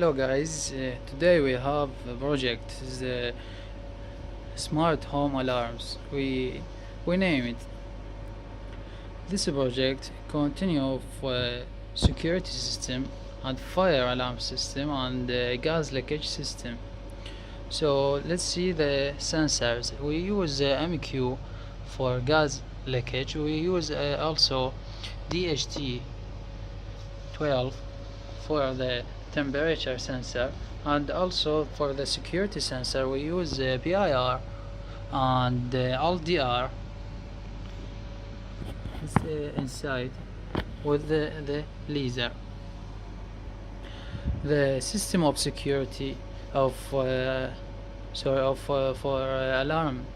Hello guys, today we have a project, the smart home alarms. We name it. This project continue of security system and fire alarm system and gas leakage system. So let's see the sensors. We use MQ for gas leakage. We use also dht11 for the temperature sensor, and also for the security sensor we use PIR and LDR inside with the laser. The system of security of for alarm,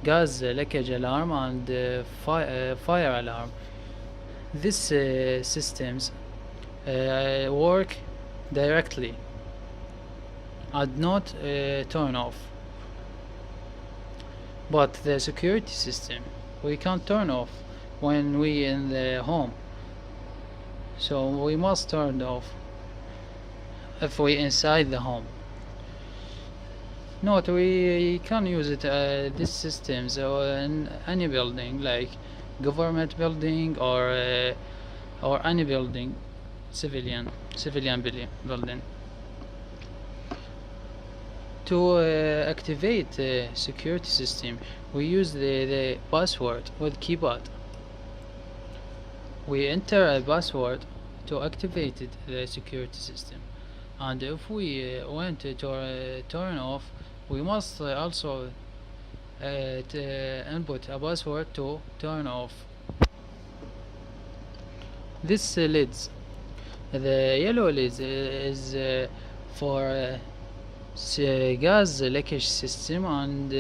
gas leakage alarm and fire alarm. These systems work directly and not turn off, but the security system we can't turn off when we in the home, so we must turn off if we inside the home. Not we can use it these systems in any building, like government building or any building, civilian building. To activate the security system, we use the password with keypad. We enter a password to activate the security system, and if we want to turn off, we must also input a password to turn off. This lids, the yellow lid is for gas leakage system and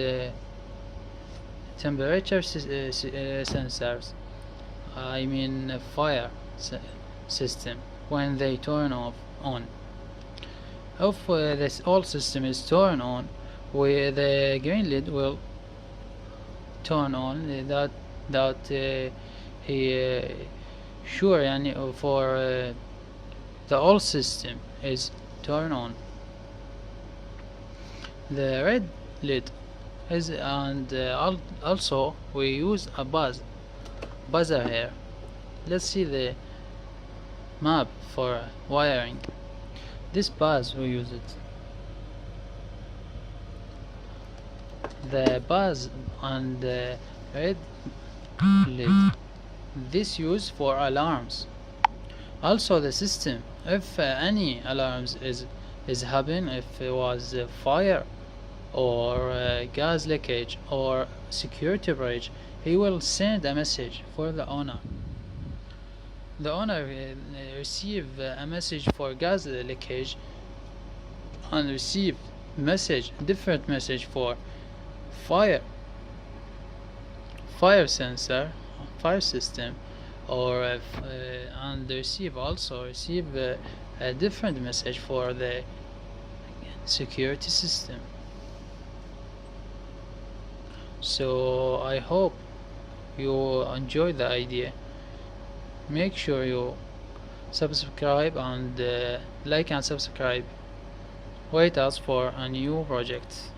temperature sensors, I mean fire system, when they turn off on. If this all system is turned on, the green lid will turn on. That he sure for the all system is turned on. The red lid is, and also we use a buzzer here. Let's see the map for wiring. This buzz we use it. The buzz and the red lid, this used for alarms. Also the system, if any alarms is happen, if it was fire or gas leakage or security breach, he will send a message for the owner. The owner receive a message for gas leakage and receive different message for fire sensor, fire system, or and receive a different message for the security system. So I hope you enjoy the idea. Make sure you subscribe and like and subscribe. Wait us for a new project.